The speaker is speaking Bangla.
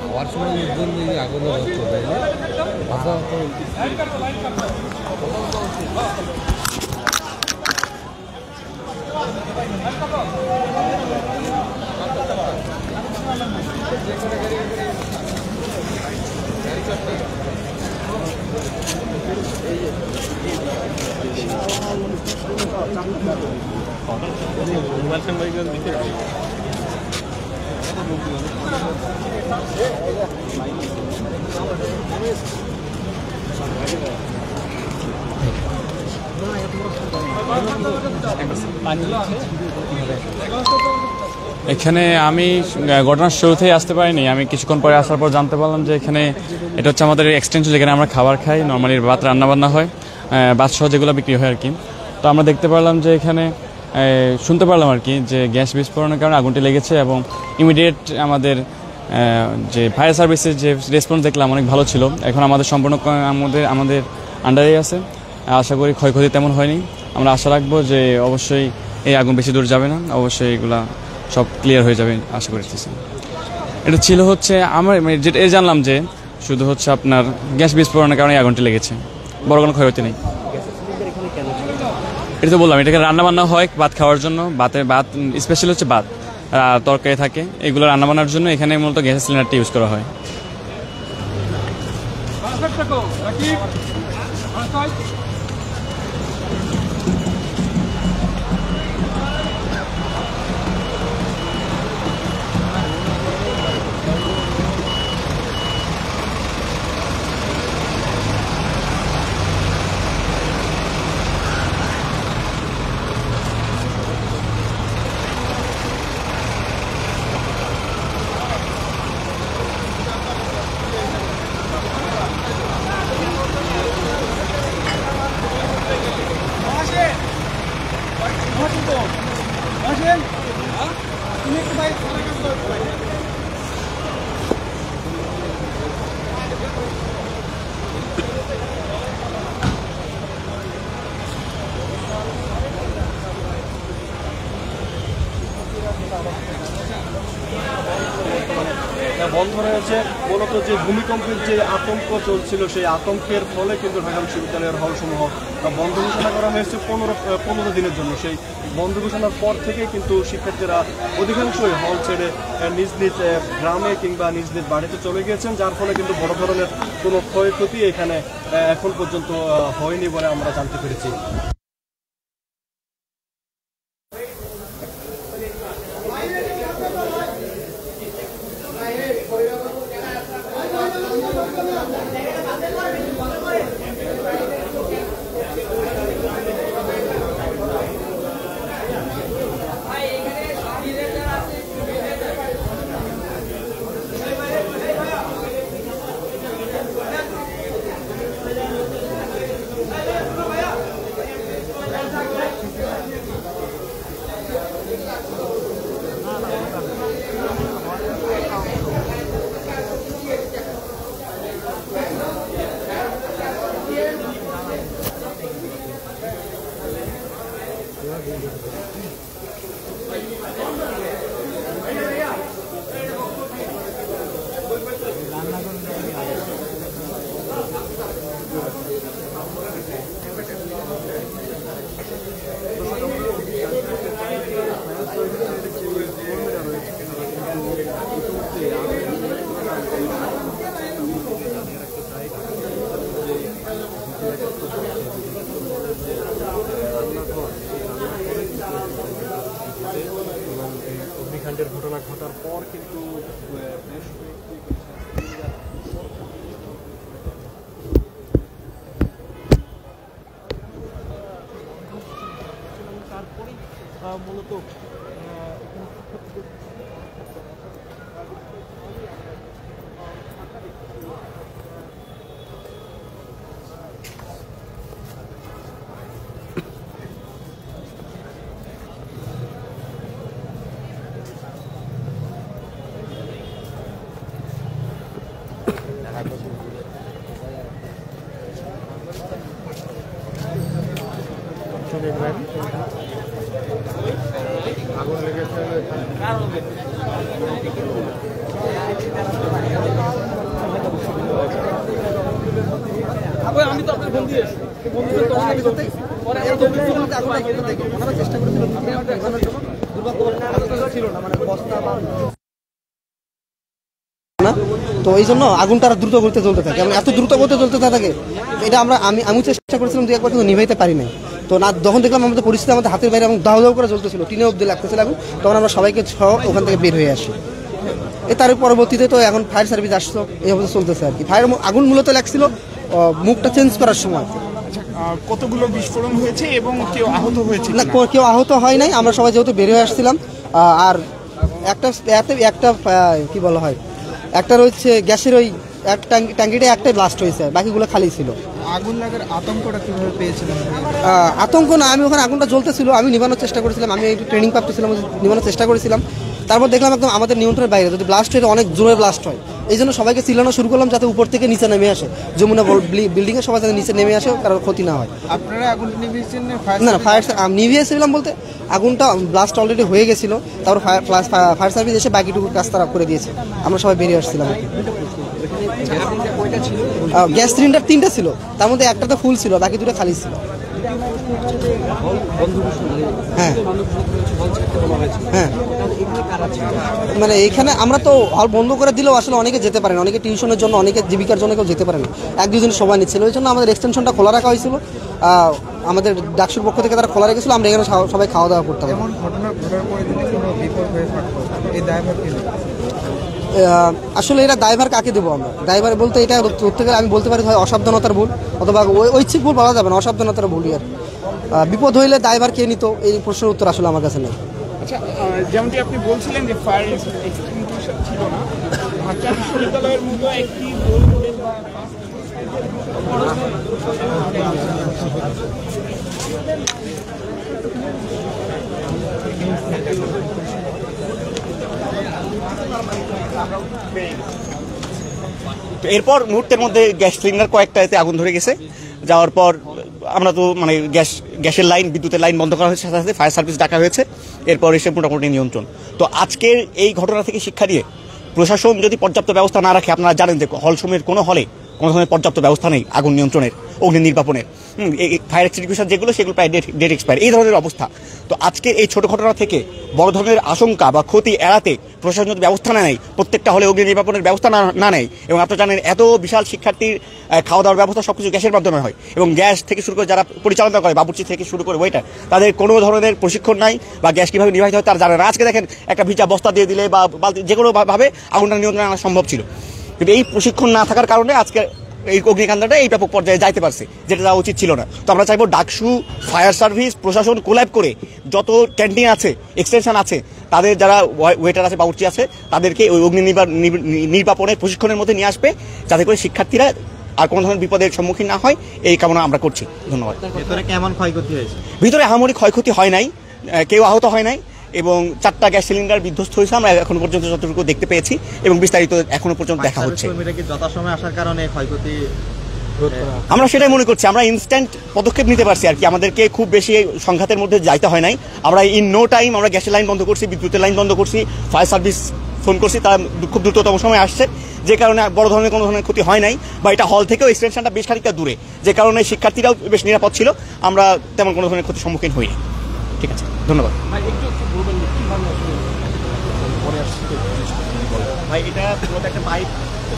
খাওয়ার সময় জন্য আগুন হচ্ছে তাইলে ভাষা এখানে আমি ঘটনার শুরুতেই আসতে পারিনি। আমি কিছুক্ষণ পরে আসার পর জানতে পারলাম যে এখানে এটা হচ্ছে আমাদের এক্সটেনশন, যেখানে আমরা খাবার খাই, নর্মালি ভাত রান্নাবান্না হয়, ভাত সহ যেগুলো বিক্রি হয় আর কি। তো আমরা দেখতে পারলাম যে এখানে শুনতে পারলাম আর কি যে গ্যাস বিস্ফোরণের কারণে আগুনটি লেগেছে, এবং ইমিডিয়েট আমাদের যে ফায়ার সার্ভিসের যে রেসপন্স দেখলাম অনেক ভালো ছিল। এখন আমাদের সম্পূর্ণ আমাদের আন্ডারেই আছে। আশা করি ক্ষয়ক্ষতি তেমন হয়নি। আমরা আশা রাখবো যে অবশ্যই এই আগুন বেশি দূর যাবে না, অবশ্যই এগুলা সব ক্লিয়ার হয়ে যাবে আশা করতেছি। এটা ছিল হচ্ছে আমার যেটা জানলাম যে শুধু হচ্ছে আপনার গ্যাস বিস্ফোরণের কারণে আগুনটি লেগেছে, বড় কোনো ক্ষয়ক্ষতি নেই। এটা তো বললাম, এটাকে রান্নাবান্না হয় ভাত খাওয়ার জন্য, ভাত স্পেশালি হচ্ছে ভাত তরকারি থাকে, এগুলো রান্নাবান্নার জন্য এখানে মূলত গ্যাসের সিলিন্ডারটা ইউজ করা হয়। বন্ধ রয়েছে মূলত যে ভূমিকম্পের যে আতঙ্ক চলছিল, সেই আতঙ্কের ফলে কিন্তু ঢাকা বিশ্ববিদ্যালয়ের হলসমূহ বন্ধ ঘোষণা করা হয়েছে 15 দিনের জন্য। সেই বন্ধ ঘোষণার পর থেকে কিন্তু শিক্ষার্থীরা অধিকাংশই হল ছেড়ে নিজ নিজ গ্রামে কিংবা নিজ নিজ বাড়িতে চলে গিয়েছেন, যার ফলে কিন্তু বড় ধরনের কোনো ক্ষয়ক্ষতি এখানে এখন পর্যন্ত হয়নি বলে আমরা জানতে পেরেছি। অগ্নিকাণ্ডের ঘটনা ঘটার পর কিন্তু বেশ তারপরেই মূলত আগুন লেগেছে আমি তো আপনার ফোন দিয়ে চেষ্টা ছিল না মানে বস্তা না, তো এই জন্য আগুনটা আর দ্রুত গতিতে জ্বলতে থাকে এবং এত দ্রুত গতিতে জ্বলতে থাকে এটা আমি চেষ্টা করেছিলাম দু একবার কিন্তু নিভাইতে পারি নাই। তো না যখন দেখলাম আমাদের পরিস্থিতি আমাদের হাতের বাইরে এবং দাও দাও করে জ্বলতেছিল, টিনে অব্দি লাগতেছিল আগুন, তখন আমরা সবাইকে ওখান থেকে বের হয়ে আসি। তার পরবর্তীতে তো এখন ফায়ার সার্ভিস আসতো, এই অবস্থা চলতেছে আর কি। ফায়ার আগুন মূলত লাগছিল মুখটা চেঞ্জ করার সময়। কতগুলো বিস্ফোরণ হয়েছে এবং কেউ আহত হয়েছে না, কেউ আহত হয় নাই, আমরা সবাই যেহেতু বের হয়ে আসছিলাম। আর একটা কি বলা হয়, একটা রয়েছে গ্যাসের ওই এক ট্যাঙ্কিটা একটাই ব্লাস্ট হয়েছে, বাকিগুলো খালি ছিল। আগুন লাগার আতঙ্কটা কিভাবে পেয়েছিলেন? আতঙ্ক না, আমি ওখানে আগুনটা জ্বলতেছিল, আমি নিভানোর চেষ্টা করেছিলাম, আমি একটু ট্রেনিং প্রাপ্তছিলাম, নিভানোর চেষ্টা করেছিলাম। তারপর দেখলাম একদম আমাদের নিয়ন্ত্রণের বাইরে, যদি ব্লাস্ট হয় অনেক জোরে ব্লাস্ট হয়, এই জন্য সবাইকে চিল্লানো শুরু করলাম যাতে উপর থেকে নিচে নেমে আসে, যমুনা বিল্ডিং এর সবাই যাতে নিচে নেমে আসে, কারোর ক্ষতি না হয়। আপনারা আগুন নিভিয়েছেন? না, ফায়ার নিভিয়েছিলাম বলতে আগুনটা ব্লাস্ট অলরেডি হয়ে গেছিল, তারপর ফায়ার সার্ভিস এসে বাকিটুকু কাজ তারা করে দিয়েছে, আমরা সবাই বেরিয়ে আসছিলাম। গ্যাস সিলিন্ডার 3টা ছিল, তার মধ্যে একটা তো ফুল ছিল, বাকি 2টা খালি ছিল। হ্যাঁ হ্যাঁ, মানে এইখানে আমরা তো হল বন্ধ করে দিলেও আসলে অনেকে যেতে পারে না, অনেকে টিউশনের জন্য, অনেকে জীবিকার জন্য কেউ যেতে পারে না, 1-2 দিন সময় নিচ্ছিল, ওই জন্য আমাদের এক্সটেনশনটা খোলা রাখা হয়েছিল। আমাদের ডাকসুর পক্ষ থেকে তারা খোলা রেখেছিল, আমরা এখানে সবাই খাওয়া দাওয়া করতাম। এমন ঘটনা ঘটার পরে যদি কোনো বিপদ হয়ে থাকতো, এই দায়ভার কে নেবে? আসলে এটা দায়ভার কাকে দেবো আমরা? দায়ভার বলতে এটা ধরতে গেলে আমি বলতে পারি হয় অসাবধানতার ভুল, অথবা ঐচ্ছিক ভুল বলা যাবে না, অসাবধানতার ভুলই আর। বিপদ হইলে দায়ভার কে নিত, এই প্রশ্নের উত্তর আসলে আমার কাছে নেই। আচ্ছা, যেমনটি আপনি বলছিলেন যে ফায়ার এক্সটিংগুইশার ছিল না, ঢাকা বিশ্ববিদ্যালয়ের মতো একটি এরপর মুহূর্তের মধ্যে গ্যাস সিলিন্ডার কয়েকটাতে আগুন ধরে গেছে। যাওয়ার পর আমরা তো মানে গ্যাসের লাইন, বিদ্যুতের লাইন বন্ধ করা হয়েছে, সাথে সাথে ফায়ার সার্ভিস ডাকা হয়েছে, এরপর এসে মোটামুটি নিয়ন্ত্রণ। তো আজকের এই ঘটনা থেকে শিক্ষা দিয়ে প্রশাসন যদি পর্যাপ্ত ব্যবস্থা না রাখে, আপনারা জানেন যে হলসমূহের কোনো হলে কোনো ধরনের পর্যাপ্ত ব্যবস্থা নেই আগুন নিয়ন্ত্রণের, অগ্নি নির্বাপনের, ফায়ার এক্সটিংগুইশার যেগুলো সেগুলো প্রায় ডেট এক্সপায়ার, এই ধরনের অবস্থা। তো আজকে এই ছোট ঘটনা থেকে বড় ধরনের আশঙ্কা বা ক্ষতি এড়াতে প্রশাসন যদি ব্যবস্থা না নেয়, প্রত্যেকটা হলে অগ্নি নির্বাপনের ব্যবস্থা না নেয়, এবং আপনারা জানেন এত বিশাল শিক্ষার্থীর খাওয়া দাওয়ার ব্যবস্থা সবকিছু গ্যাসের মাধ্যমে হয়, এবং গ্যাস থেকে শুরু করে যারা পরিচালনা করে, বাবুর্চি থেকে শুরু করে ওয়েটার, তাদের কোনো ধরনের প্রশিক্ষণ নাই বা গ্যাস কীভাবে নির্বাহিত হয় তারা জানে না। আজকে দেখেন একটা ভিজা বস্তা দিয়ে দিলে বা বালতি যে কোনোভাবে আগুনটা নিয়ন্ত্রণে আনা সম্ভব ছিল, কিন্তু এই প্রশিক্ষণ না থাকার কারণে আজকে এই অগ্নিকাণ্ডটা এই ব্যাপক পর্যায়ে যাইতে পারছে, যেটা যাওয়া উচিত ছিল না। তো আমরা চাইবো ডাকসু, ফায়ার সার্ভিস, প্রশাসন কোল্যাব করে যত ক্যান্টিন আছে, এক্সটেনশন আছে, তাদের যারা ওয়েটার আছে, বাবুর্চি আছে, তাদেরকে ওই অগ্নি নির্বাপনের প্রশিক্ষণের মধ্যে নিয়ে আসবে, যাতে করে শিক্ষার্থীরা আর কোনো ধরনের বিপদের সম্মুখীন না হয়, এই কামনা আমরা করছি। ধন্যবাদ। ভিতরে কেমন ক্ষয়ক্ষতি হয়েছে? ভিতরে আহামরি ক্ষয়ক্ষতি হয় নাই, কেউ আহত হয় নাই, এবং 4টা গ্যাস সিলিন্ডার বিধ্বস্ত হয়েছে আমরা এখনো পর্যন্ত যতটুকু দেখতে পেয়েছি, এবং বিস্তারিত এখনো পর্যন্ত দেখা হচ্ছে। কি যথাসময়ে আসার কারণে ক্ষয়ক্ষতি? আমরা সেটাই মনে করছি, আমরা ইনস্ট্যান্ট পদক্ষেপ নিতে পারছি আর কি, আমাদেরকে খুব বেশি সংঘাতের মধ্যে যাইতে হয় নাই। আমরা ইন নো টাইম আমরা গ্যাসের লাইন বন্ধ করছি, বিদ্যুতের লাইন বন্ধ করছি, ফায়ার সার্ভিস ফোন করছি, তারা খুব দ্রুততম সময় আসছে, যে কারণে বড় ধরনের কোনো ধরনের ক্ষতি হয় নাই, বা এটা হল থেকেও এক্সটেনশনটা বেশ খানিকটা দূরে, যে কারণে শিক্ষার্থীরাও বেশ নিরাপদ ছিল, আমরা তেমন কোনো ধরনের ক্ষতির সম্মুখীন হইনি। ঠিক আছে, ধন্যবাদ। ভাই এটা পুরো একটা পাইপ